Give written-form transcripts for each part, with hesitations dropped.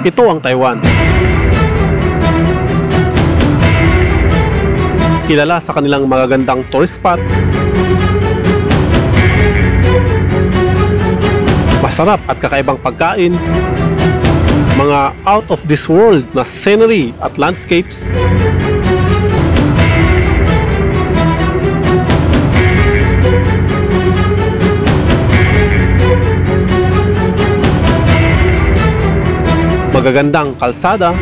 Ito ang Taiwan. Kilala sa kanilang magagandang tourist spot, masarap at kakaibang pagkain, mga out of this world na scenery at landscapes, magagandang kalsada,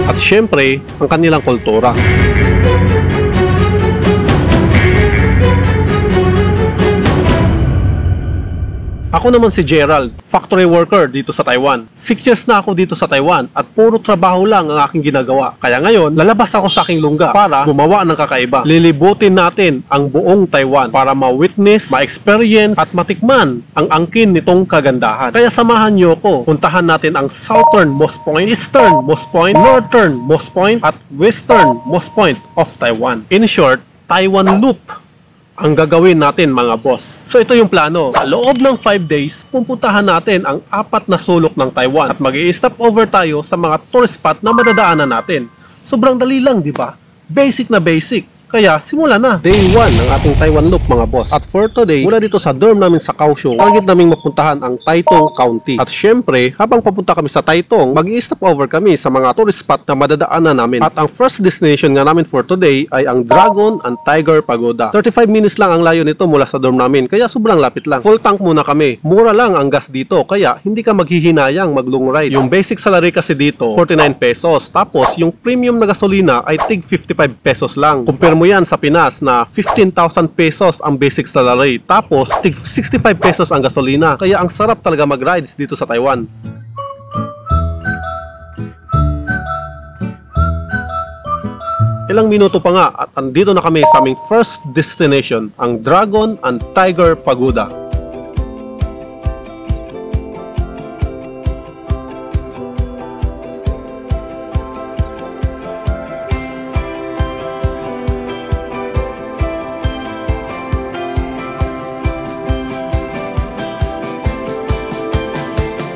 at syempre, ang kanilang kultura. Ako naman si Gerald, factory worker dito sa Taiwan. 6 years na ako dito sa Taiwan at puro trabaho lang ang aking ginagawa. Kaya ngayon, lalabas ako sa aking lungga para gumawa ng kakaiba. Lilibutin natin ang buong Taiwan para ma-witness, ma-experience at matikman ang angkin nitong kagandahan. Kaya samahan niyo ko. Puntahan natin ang southernmost point, easternmost point, northernmost point at westernmost point of Taiwan. In short, Taiwan Loop ang gagawin natin mga boss. So ito yung plano. Sa loob ng 5 days, pupuntahan natin ang 4 na sulok ng Taiwan at mag-i-stop over tayo sa mga tourist spot na madadaanan natin. Sobrang dali lang, di ba? Basic na basic. Kaya simula na. Day 1 ng ating Taiwan Loop mga boss. At for today, mula dito sa dorm namin sa Kaohsiung, target naming mapuntahan ang Taitung County. At syempre, habang papunta kami sa Taitung, mag-i-stop over kami sa mga tourist spot na madadaanan namin. At ang first destination nga namin for today ay ang Dragon and Tiger Pagoda. 35 minutes lang ang layo nito mula sa dorm namin, kaya sobrang lapit lang. Full tank muna kami. Mura lang ang gas dito, kaya hindi ka maghihinayang mag-long ride. Yung basic salary kasi dito, 49 pesos. Tapos, yung premium na gasolina ay tig 55 pesos lang. Compare mo yan sa Pinas na 15,000 pesos ang basic salary. Tapos, tig 65 pesos ang gasolina. Kaya ang sarap talaga mag-rides dito sa Taiwan. Ilang minuto pa nga at andito na kami sa aming first destination, ang Dragon and Tiger Pagoda.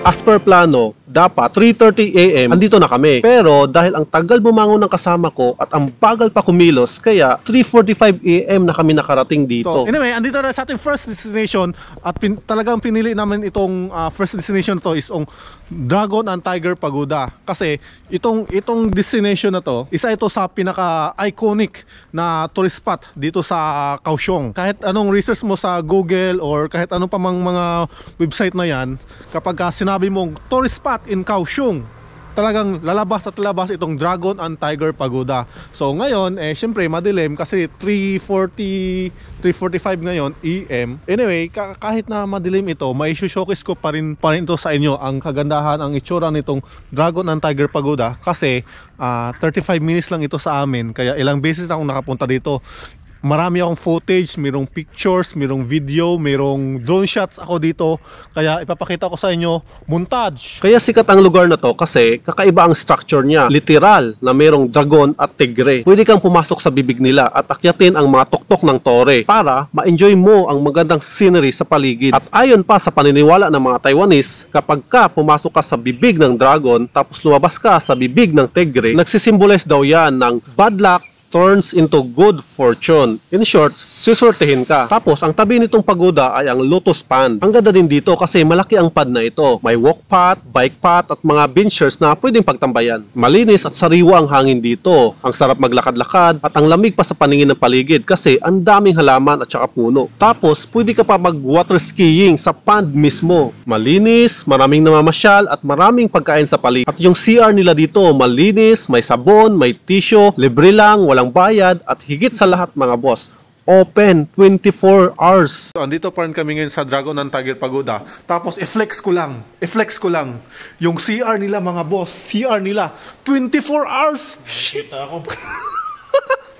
As per plano, dapat 3:30 AM andito na kami. Pero dahil ang tagal bumangon ng kasama ko at ang bagal pa kumilos, kaya 3:45 AM na kami nakarating dito. So, anyway, andito na sa ating first destination at talagang pinili namin itong first destination to is ang Dragon and Tiger Pagoda. Kasi itong destination na to, isa ito sa pinaka-iconic na tourist spot dito sa Kaohsiung. Kahit anong research mo sa Google or kahit anong pa mga website na yan, kapag sinabi mong tourist spot in Kaohsiung, talagang lalabas at lalabas itong Dragon and Tiger Pagoda. So ngayon, syempre madilim kasi 3:45 ngayon AM. Anyway, kahit na madilim ito, may showcase ko pa rin ito sa inyo ang kagandahan, ang itsura nitong Dragon and Tiger Pagoda kasi 35 minutes lang ito sa amin. Kaya ilang beses na akong nakapunta dito. Marami akong footage, mayroong pictures, mayroong video, mayroong drone shots ako dito. Kaya ipapakita ko sa inyo, montage. Kaya sikat ang lugar na to kasi kakaiba ang structure niya. Literal na mayroong dragon at tigre. Pwede kang pumasok sa bibig nila at akyatin ang mga tuktok ng tore para ma-enjoy mo ang magandang scenery sa paligid. At ayon pa sa paniniwala ng mga Taiwanese, kapag ka pumasok ka sa bibig ng dragon tapos lumabas ka sa bibig ng tigre, nagsisimbolize daw yan ng bad luck turns into good fortune. In short, sisortehin ka. Tapos, ang tabi nitong pagoda ay ang Lotus Pond. Ang ganda din dito kasi malaki ang pond na ito. May walk path, bike path at mga benchers na pwedeng pagtambayan. Malinis at sariwa ang hangin dito. Ang sarap maglakad-lakad at ang lamig pa sa paningin ng paligid kasi ang daming halaman at saka puno. Tapos, pwede ka pa mag-water skiing sa pond mismo. Malinis, maraming namamasyal at maraming pagkain sa paligid. At yung CR nila dito, malinis, may sabon, may tissue, libre lang, walang bayad at higit sa lahat mga boss, open 24 hours. So, andito pa rin kami ngayon sa Dragon and Tiger Pagoda. Tapos i-flex ko lang yung CR nila mga boss. CR nila 24 hours. Shit ako.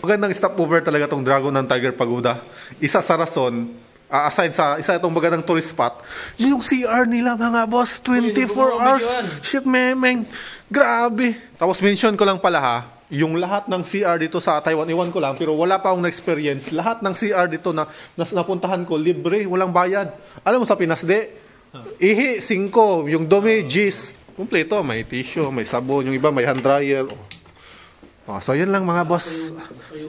Magandang stopover talaga tong Dragon and Tiger Pagoda. Isa sa rason, aside sa isa itong magandang tourist spot, yung CR nila mga boss 24 hours. Shit meng. Grabe. Tapos mention ko lang pala ha, yung lahat ng CR dito sa Taiwan, iwan ko lang, pero wala pa akong na-experience. Lahat ng CR dito na napuntahan ko, libre, walang bayad. Alam mo sa Pinas, Ihi, 5. Yung dumi, G's. Kumpleto, may tissue, may sabon. Yung iba, may hand dryer. So, yun lang mga boss.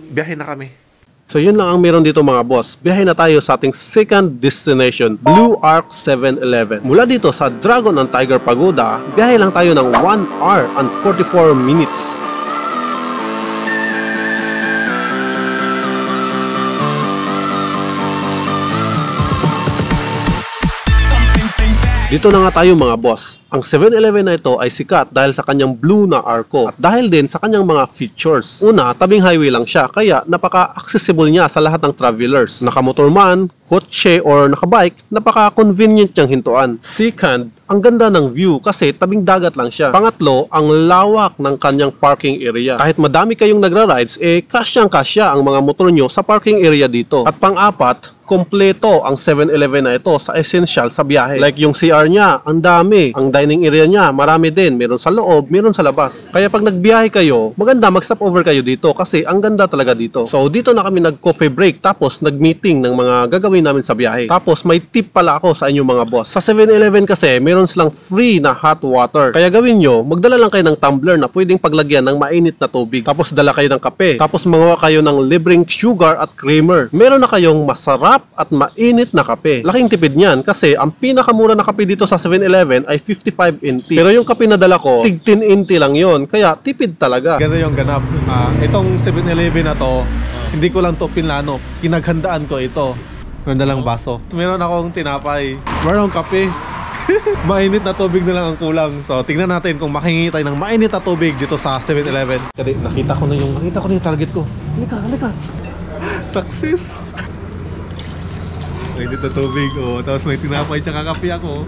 Biyahe na kami. So yun lang ang meron dito mga boss. Biyahe na tayo sa ating second destination, Blue Arc 7-Eleven. Mula dito sa Dragon and Tiger Pagoda, biyahe lang tayo ng 1 hour and 44 minutes. Dito na nga tayo mga boss. Ang 7-Eleven na ito ay sikat dahil sa kanyang blue na arco at dahil din sa kanyang mga features. Una, tabing highway lang siya kaya napaka-accessible niya sa lahat ng travelers. Nakamotor man, kotse or nakabike, napaka-convenient niyang hintuan. Second, ang ganda ng view kasi tabing dagat lang siya. Pangatlo, ang lawak ng kanyang parking area. Kahit madami kayong nagra-rides, kasyang-kasya ang mga motor nyo sa parking area dito. At pang-apat, kompleto ang 7-Eleven na ito sa essential sa biyahe. Like yung CR niya, ang dami. Ang dining area niya, marami din. Meron sa loob, meron sa labas. Kaya pag nagbiyahe kayo, maganda mag-stop over kayo dito kasi ang ganda talaga dito. So dito na kami nag-coffee break tapos nag-meeting ng mga gagawin namin sa biyahe. Tapos may tip pala ako sa inyong mga boss. Sa 7-Eleven kasi, meron silang free na hot water. Kaya gawin nyo, magdala lang kayo ng tumbler na pwedeng paglagyan ng mainit na tubig. Tapos dala kayo ng kape. Tapos mangawa kayo ng libreng sugar at creamer. Meron na kayong masarap at mainit na kape. Laking tipid niyan kasi ang pinakamura na kape dito sa 7-Eleven ay 55 NT. Pero yung kape na dala ko, tig 10 NT lang yon. Kaya tipid talaga. Ganda yung ganap. Itong 7-Eleven na to, hindi ko lang to pinlano. Pinaghandaan ko ito. Ganda lang baso. Meron akong tinapay. Meron kape. Mainit na tubig na lang ang kulang. So, tingnan natin kung makihingi tayo ng mainit na tubig dito sa 7-Eleven. Kasi nakita ko na yung target ko. Halika. Success! Mainit na tubig, oh. Tapos may tinapay tsaka kape ako.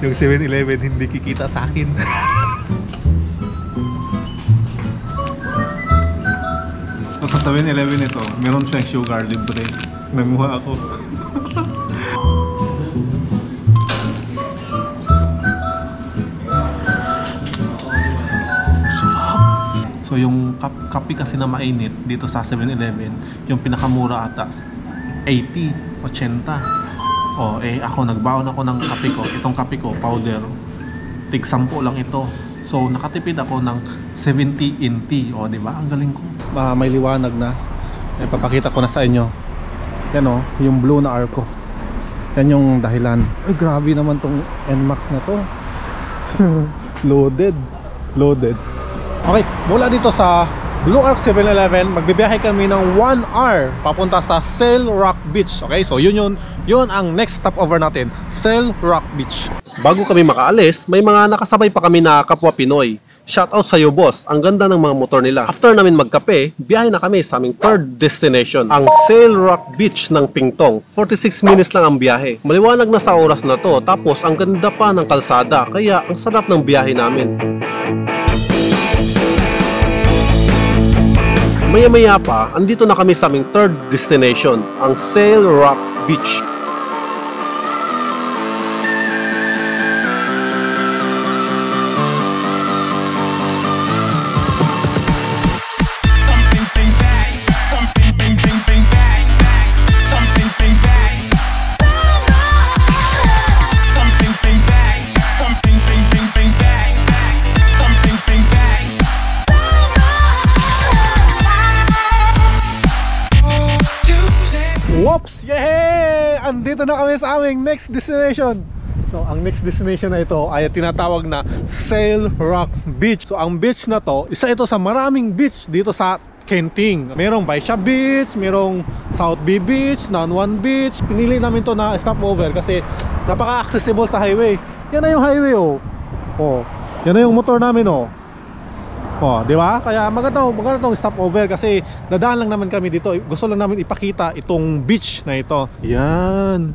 Yung 7-Eleven hindi kikita sa akin. So, sa 7-Eleven ito, meron siyang sugar libre. Nanguha ako. So yung kape kasi na mainit dito sa 7-Eleven, yung pinakamura ata 80, 80. Ako nagbaon ako ng kape ko. Itong kape ko, powder, tig 10 lang ito. So nakatipid ako ng 70 NT. Di ba? Ang galing ko. May liwanag na. Ipapakita ko na sa inyo. Yan yung blue na arco. Yan yung dahilan. Ay, grabe naman tong NMAX na to. Loaded. Okay, mula dito sa Blue Arc 7-Eleven, magbibiyahe kami ng 1 hour papunta sa Sail Rock Beach. Okay, so yun ang next stopover natin, Sail Rock Beach. Bago kami makaalis, may mga nakasabay pa kami na kapwa Pinoy. Shoutout sa iyo boss, ang ganda ng mga motor nila. After namin magkape, biyahe na kami sa aming third destination, ang Sail Rock Beach ng Pingtong. 46 minutes lang ang biyahe. Maliwanag na sa oras na to, tapos ang ganda pa ng kalsada, kaya ang sarap ng biyahe namin. Maya-maya pa, andito na kami sa aming third destination, ang Sail Rock Beach. Whoops! Yay! Andito na kami sa aming next destination. So, ang next destination na ito ay tinatawag na Sail Rock Beach. So, ang beach na to, isa ito sa maraming beach dito sa Kenting. Merong Baisha Beach, merong South B Beach, Nanwan Beach. Pinili namin to na stopover kasi napaka-accessible sa highway. Yan na yung highway, yan na yung motor namin, di ba? Kaya maganda tong stopover kasi dadaan lang naman kami dito. Gusto lang namin ipakita itong beach na ito. Yan.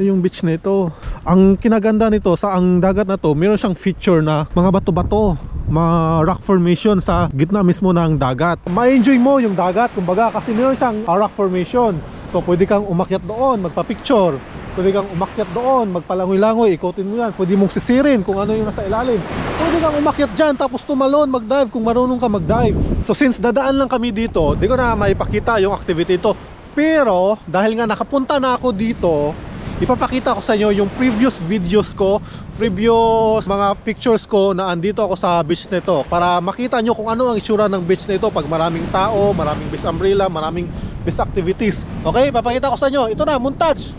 Yung beach na ito. Ang kinaganda nito sa ang dagat na to, meron siyang feature na mga bato-bato, mga rock formation sa gitna mismo ng dagat. Ma-enjoy mo yung dagat, kumbaga, kasi meron siyang rock formation. So pwede kang umakyat doon, magpa-picture. Pwede kang umakyat doon, magpalangoy-langoy, ikotin mo yan. Pwede mong sisirin kung ano yung nasa ilalim. Pwede kang umakyat dyan, tapos tumalon, mag-dive kung marunong ka mag-dive. So since dadaan lang kami dito, di ko na maipakita yung activity ito. Pero dahil nga nakapunta na ako dito, ipapakita ko sa inyo yung previous videos ko, previous mga pictures ko na andito ako sa beach na ito, para makita nyo kung ano ang itsura ng beach na ito pag maraming tao, maraming beach umbrella, maraming beach activities. Okay, papakita ko sa inyo. Ito na, montage.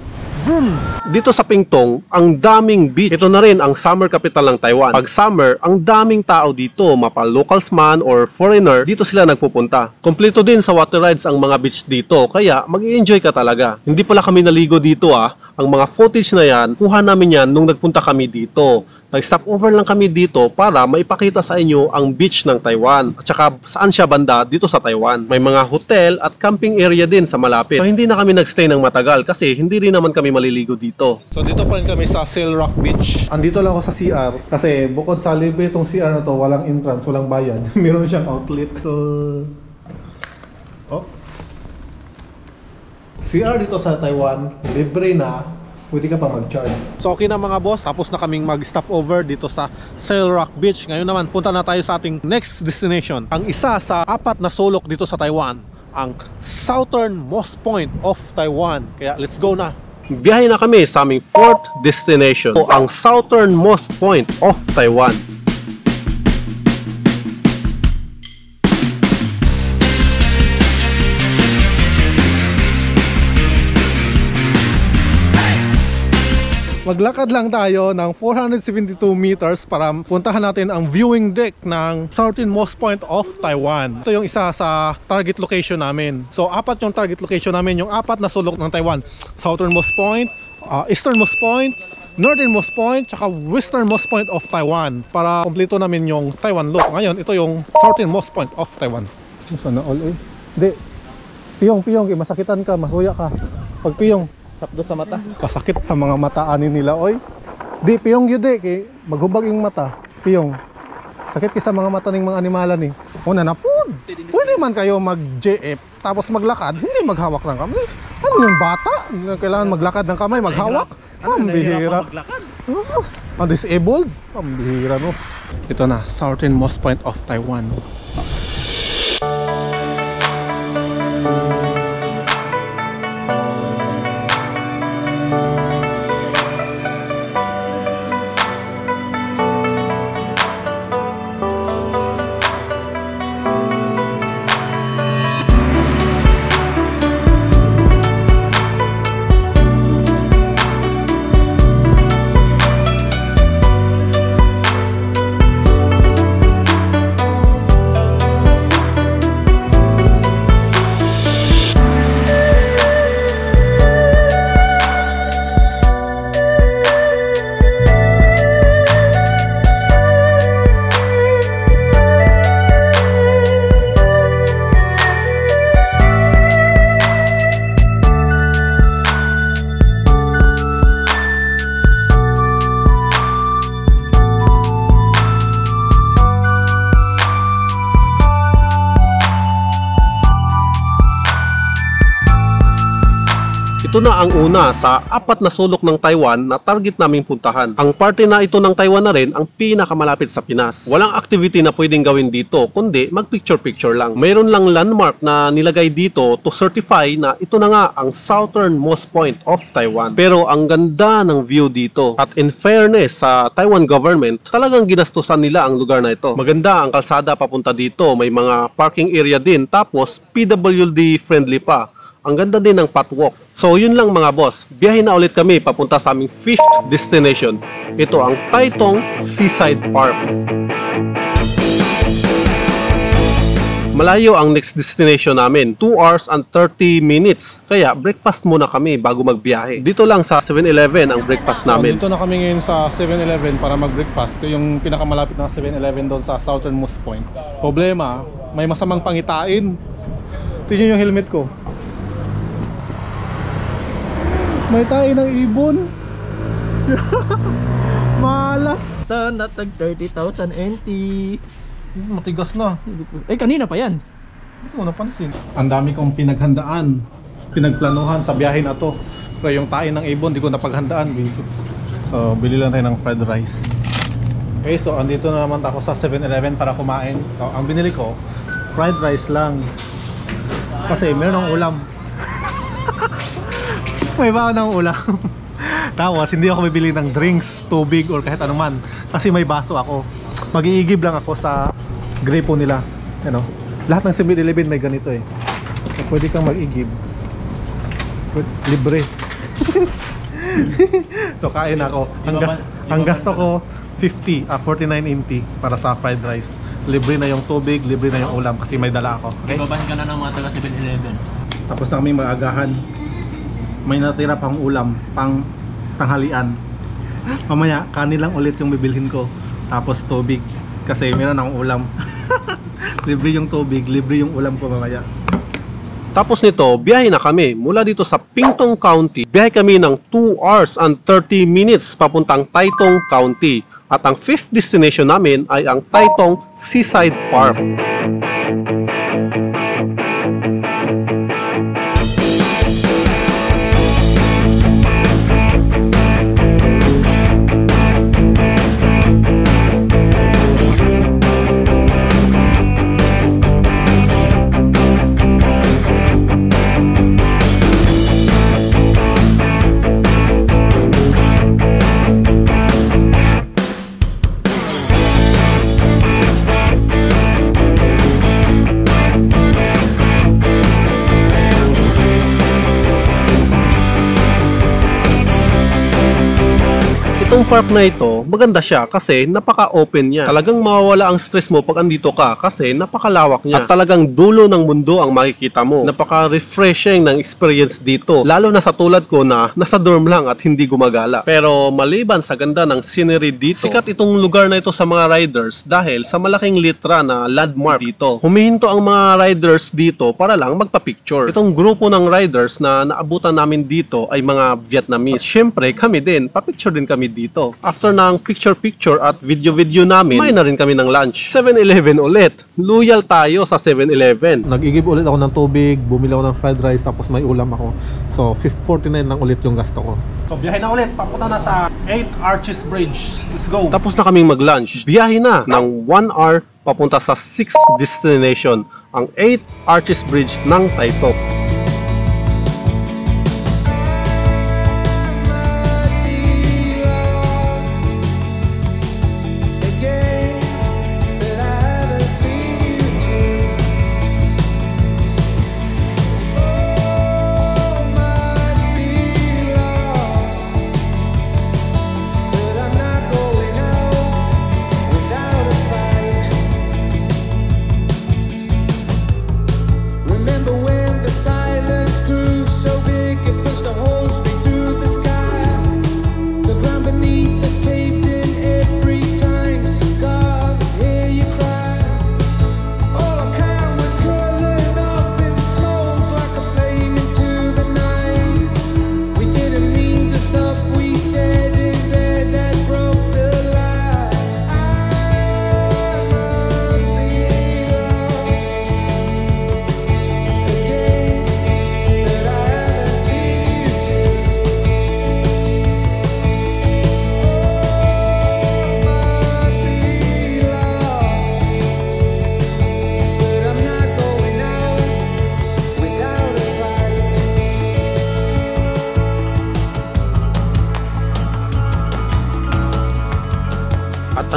Boom! Dito sa Pingtong, ang daming beach. Ito na rin ang summer capital ng Taiwan. Pag summer, ang daming tao dito, mapa locals man or foreigner, dito sila nagpupunta. Kompleto din sa water rides ang mga beach dito, kaya mag-i-enjoy ka talaga. Hindi pala kami naligo dito Ang mga footage na yan, kuha namin yan nung nagpunta kami dito. Nag-stop over lang kami dito para maipakita sa inyo ang beach ng Taiwan at saka saan siya banda dito sa Taiwan. May mga hotel at camping area din sa malapit. So hindi na kami nagstay ng matagal kasi hindi rin naman kami maliligo dito. So dito pa rin kami sa Sail Rock Beach. Andito lang ako sa CR kasi bukod sa libre itong CR na to, walang entrance, walang bayad. Meron siyang outlet. So CR dito sa Taiwan, libre na. Pwede ka pa mag-charge. So okay na mga boss, tapos na kaming mag-stop over dito sa Sail Rock Beach. Ngayon naman, punta na tayo sa ating next destination. Ang isa sa 4 na sulok dito sa Taiwan, ang southernmost point of Taiwan. Kaya let's go na. Biyahe na kami sa aming 4th destination, o ang southernmost point of Taiwan. Maglakad lang tayo ng 472 meters para puntahan natin ang viewing deck ng southernmost point of Taiwan. Ito yung isa sa target location namin. So 4 yung target location namin, yung 4 na sulok ng Taiwan. Southernmost point, easternmost point, northernmost point, tsaka westernmost point of Taiwan. Para kompleto namin yung Taiwan look. Ngayon, ito yung southernmost point of Taiwan. Sana all Hindi. Piyong, masakitan ka, masuya ka. Pag piyong, sakdo sa mata. kasakit sa mga mata ani nila, oy. Di piyong yun kay maghubag yung mata. Piyong. Sakit kay sa mga mata ng mga animalan Una na pud. Pwede man kayo mag-JF tapos maglakad, hindi maghawak ng kamay. Ano yung bata? Kailangan maglakad ng kamay, maghawak. Pambihira. Disabled? Pambihira no. Ito na, southernmost point of Taiwan. Ito na ang una sa 4 na sulok ng Taiwan na target naming puntahan. Ang parte na ito ng Taiwan na rin ang pinakamalapit sa Pinas. Walang activity na pwedeng gawin dito, kundi mag-picture-picture lang. Mayroon lang landmark na nilagay dito to certify na ito na nga ang southernmost point of Taiwan. Pero ang ganda ng view dito. At in fairness sa Taiwan government, talagang ginastusan nila ang lugar na ito. Maganda ang kalsada papunta dito. May mga parking area din. Tapos PWD friendly pa. Ang ganda din ng patwalk. So yun lang mga boss, biyahe na ulit kami papunta sa aming 5th destination. Ito ang Taitung Seaside Park. Malayo ang next destination namin, 2 hours and 30 minutes. Kaya breakfast muna kami bago magbiyahe. Dito lang sa 7-Eleven ang breakfast namin. Dito na kami ngayon sa 7-Eleven para mag-breakfast. Ito yung pinakamalapit na 7-Eleven doon sa southernmost point. Problema, may masamang pangitain. Tingnan yung helmet ko. May tayo ng ibon. Malas. Sana tag 30,000 NT. Matigas na. Kanina pa yan. Hindi ko napansin. Ang dami kong pinaghandaan, pinagplanuhan sa biyahe na to. Pero yung tayo ng ibon, di ko napaghandaan. So, bili lang tayo ng fried rice. Okay, so andito na naman ako sa 7-Eleven para kumain. So, ang binili ko, fried rice lang. Kasi meron ng ulam. May baon ng ulam. Tapos hindi ako bibili ng drinks, tubig or kahit anuman kasi may baso ako. Mag-iigib lang ako sa gripo nila. Ano? Lahat ng 7-Eleven may ganito eh. So, pwede kang mag-igib. Libre. So kain ako. Ang gasto ko 49.90 para sa fried rice. Libre na yung tubig, libre na yung ulam kasi may dala ako. Okay? Ibaban ka na ng mga taga 7-Eleven. Tapos na kami mag-agahan. May natira pang ulam, pang tanghalian. Mamaya, kanin lang ulit yung bibilhin ko. Tapos tubig. Kasi meron akong ulam. Libre yung tubig, libre yung ulam ko mamaya. Tapos nito, biyahe na kami mula dito sa Pingtung County. Biyahe kami ng 2 hours and 30 minutes papuntang Taytong County. At ang 5th destination namin ay ang Taytong Seaside Park. Itong park na ito, maganda siya kasi napaka-open niya. Talagang mawawala ang stress mo pag andito ka kasi napakalawak niya. At talagang dulo ng mundo ang makikita mo. Napaka-refreshing ng experience dito. Lalo na sa tulad ko na nasa dorm lang at hindi gumagala. Pero maliban sa ganda ng scenery dito, sikat itong lugar na ito sa mga riders dahil sa malaking litra na landmark dito. Humihinto ang mga riders dito para lang magpa-picture. Itong grupo ng riders na naabutan namin dito ay mga Vietnamese. Siyempre kami din, pa-picture din kami dito. After ng picture-picture at video-video namin, may na rin kami ng lunch. 7-Eleven ulit. Loyal tayo sa 7-Eleven. Nag-igib ulit ako ng tubig, bumili ako ng fried rice, tapos may ulam ako. So, 49 lang ulit yung gasto ko. So, biyahe na ulit. Papunta na sa 8 Arches Bridge. Let's go! Tapos na kaming mag-lunch. Biyahe na ng 1 hour papunta sa 6th destination, ang 8 Arches Bridge ng Taytong.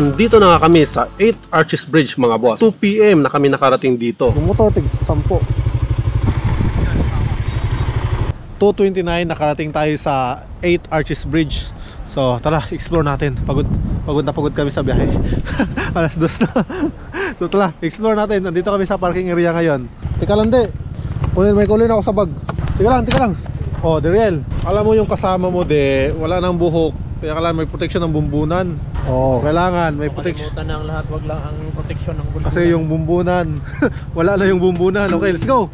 Andito na nga kami sa 8 Arches Bridge mga boss. 2 PM na kami nakarating dito. Yung motor, tig 10. 2:29 nakarating tayo sa 8 Arches Bridge. So tara, explore natin. Pagod na pagod kami sa biyahe. Alas 2 na. So tara, explore natin. Nandito kami sa parking area ngayon. Teka lang di. May kulin ako sa bag. Teka lang. Oh, Deriel. Alam mo yung kasama mo de, wala nang buhok. Kaya kailangan may protection ng bumbunan. Oo, kailangan may protection. Makalimutan na ang lahat, wag lang ang protection ng bumbunan. Kasi yung bumbunan, wala na yung bumbunan. Okay, let's go!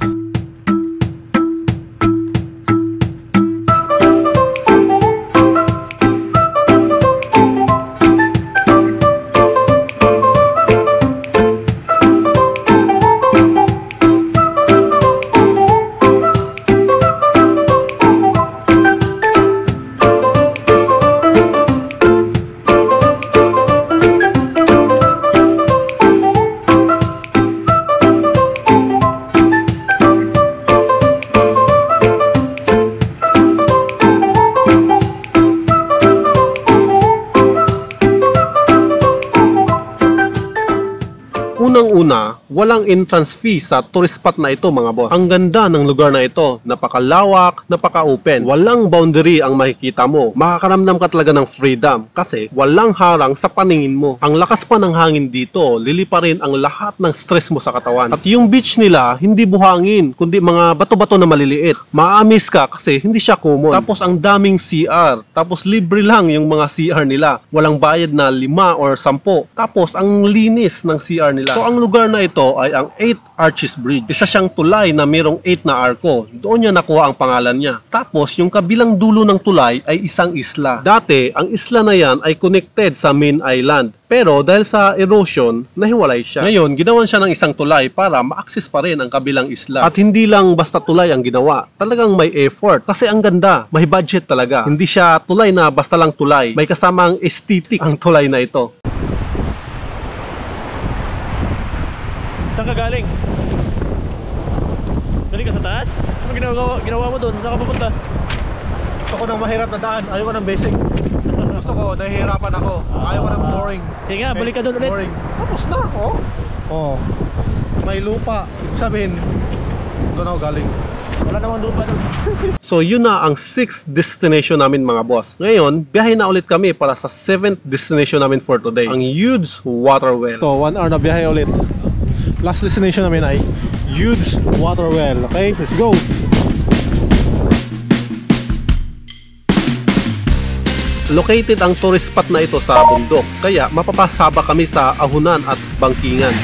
Unang-una, walang entrance fee sa tourist spot na ito mga boss. Ang ganda ng lugar na ito, napakalawak, napaka-open. Walang boundary ang makikita mo. Makakaramdam ka talaga ng freedom kasi walang harang sa paningin mo. Ang lakas pa ng hangin dito, liliparin ang lahat ng stress mo sa katawan. At yung beach nila, hindi buhangin, kundi mga bato-bato na maliliit. Maamis ka kasi hindi siya common. Tapos ang daming CR. Tapos libre lang yung mga CR nila. Walang bayad na 5 or 10. Tapos ang linis ng CR nila. So ang lugar na ito ay ang 8 Arches Bridge. Isa siyang tulay na mayroong 8 na arko. Doon niya nakuha ang pangalan niya. Tapos yung kabilang dulo ng tulay ay isang isla. Dati, ang isla na yan ay connected sa main island. Pero dahil sa erosion, nahiwalay siya. Ngayon, ginawan siya ng isang tulay para ma-access pa rin ang kabilang isla. At hindi lang basta tulay ang ginawa. Talagang may effort. Kasi ang ganda, may budget talaga. Hindi siya tulay na basta lang tulay. May kasamang aesthetic ang tulay na ito. Saan ka galing? Galing ka sa taas? Ano ginawa mo doon? Saan ka papunta? Gusto ko ng mahirap na daan. Ayaw ko ng basic. Gusto ko, nahihirapan ako. Ayaw ko ng boring. Sige nga, balik ka doon ulit. Boring. Tapos na ako. Oh. May lupa. Ibig sabihin, doon ako galing. Wala namang lupa doon. So yun na ang 6th destination namin mga boss. Ngayon, biyahe na ulit kami para sa 7th destination namin for today. Ang Yudes Water Well. So, 1 hour na biyahe ulit. Last destination namin ay Yudes Water Well. Okay, let's go! Located ang tourist spot na ito sa bundok, kaya mapapasaba kami sa ahunan at bangkingan.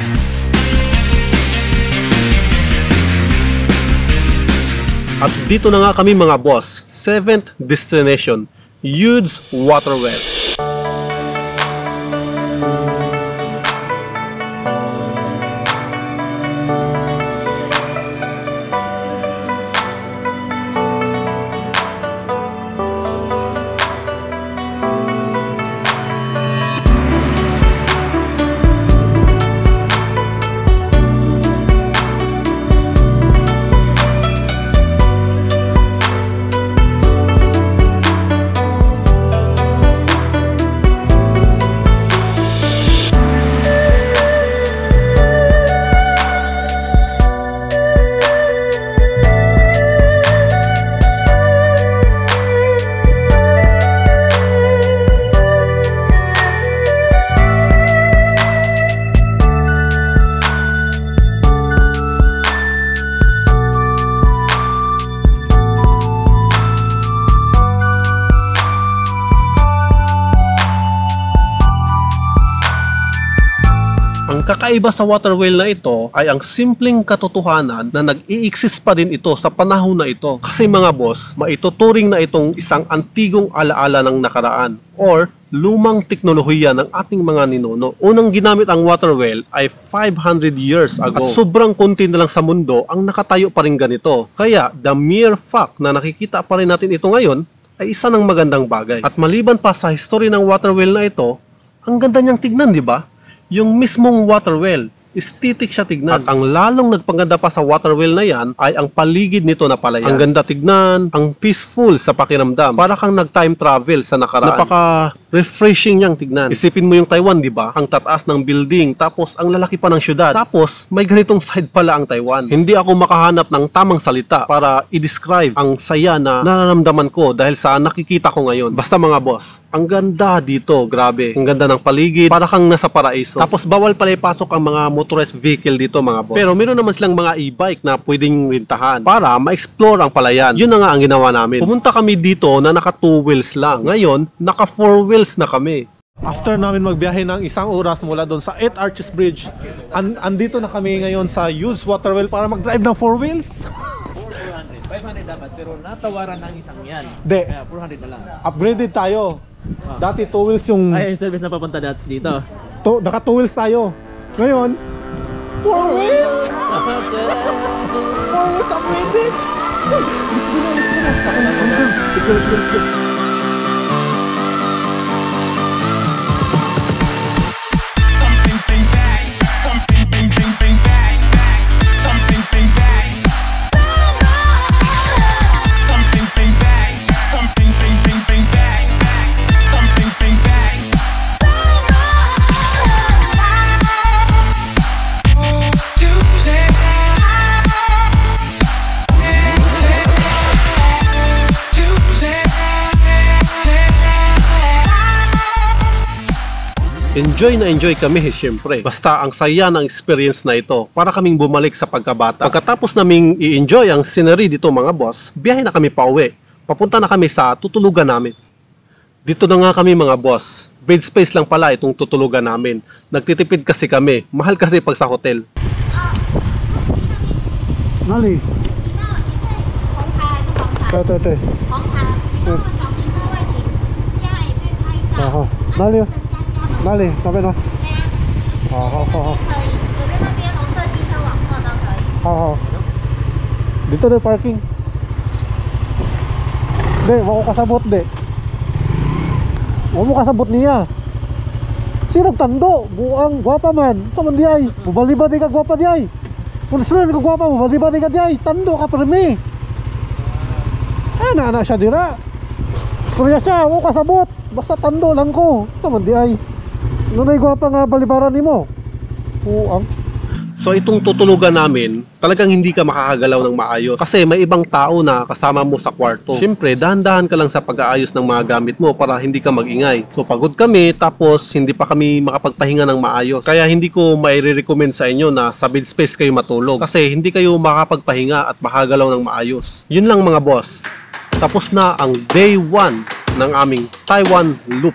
At dito na nga kami mga boss, 7th destination, Yudes Water Well. Ang kakaiba sa water well na ito ay ang simpleng katotohanan na nag-i-exist pa din ito sa panahon na ito. Kasi mga boss, maituturing na itong isang antigong alaala ng nakaraan or lumang teknolohiya ng ating mga ninuno. Unang ginamit ang water well ay 500 years ago. At sobrang konti na lang sa mundo ang nakatayo pa rin ganito. Kaya the mere fact na nakikita pa rin natin ito ngayon ay isa ng magandang bagay. At maliban pa sa history ng water well na ito, ang ganda niyang tignan, di ba? Yung mismong water well, aesthetic siya tignan. At ang lalong nagpaganda pa sa water well na yan ay ang paligid nito na palayan. Ang ganda tignan, ang peaceful sa pakiramdam. Para kang nag-time travel sa nakaraan. Napaka-refreshing niyang tignan. Isipin mo yung Taiwan, di ba? Ang tataas ng building, tapos ang lalaki pa ng syudad. Tapos may ganitong side pala ang Taiwan. Hindi ako makahanap ng tamang salita para i-describe ang saya na nararamdaman ko dahil sa nakikita ko ngayon. Basta mga boss, ang ganda dito, grabe. Ang ganda ng paligid, para kang nasa paraiso. Tapos bawal pala ipasok ang mga motorized vehicle dito mga boss. Pero meron naman silang mga e-bike na pwedeng rintahan para ma-explore ang palayan. Yun na nga ang ginawa namin. Pumunta kami dito na naka 2 wheels lang. Ngayon, naka 4 wheels na kami. After namin magbiyahe ng 1 oras mula doon sa 8 Arches Bridge, andito na kami ngayon sa Yudes Water Well para mag-drive ng 4 wheels. 500 dapat, pero natawaran ng isang yan. Hindi. Kaya 400 na lang. Upgraded tayo. Dati 2 wheels yung... Ay, yung service na papunta dito. Naka 2 wheels tayo. Ngayon, 4 wheels! 4 wheels upgraded! Let's go. Enjoy na enjoy kami syempre. Basta ang saya ng experience na ito para kaming bumalik sa pagkabata. Pagkatapos naming i-enjoy ang scenery dito mga boss, biyahe na kami pa uwi. Papunta na kami sa tutulugan namin. Dito na nga kami mga boss. Bed space lang pala itong tutulugan namin. Nagtitipid kasi kami. Mahal kasi pag sa hotel. Nali? 红牌，对，红牌，你跟我找停车位停，这样也可以拍照。好哪里？哪里？那边吗？对呀，好，可以，左边那边红色机车往后都可以。好。Dito na parking. Hindi, wako kasabot di. Wako mo kasabot niya. Sino tando? Buang gwapa man. Ito man di ay. Mubaliba di ka gwapa di ay. Kung sila ka gwapa, mubaliba di ka di ay. Tando ka permi. Anak siya dira. Kuya siya, wako kasabot. Basta tando lang ko. Ito man di ay. Nunay gwapa nga balibaran ni mo. Buang. So itong tutulugan namin, talagang hindi ka makakagalaw ng maayos kasi may ibang tao na kasama mo sa kwarto. Siyempre, dahan-dahan ka lang sa pag-aayos ng mga gamit mo para hindi ka mag-ingay. So pagod kami, tapos hindi pa kami makapagpahinga ng maayos. Kaya hindi ko mai-recommend sa inyo na sa bed space kayo matulog kasi hindi kayo makapagpahinga at makagalaw ng maayos. Yun lang mga boss. Tapos na ang day 1 ng aming Taiwan loop.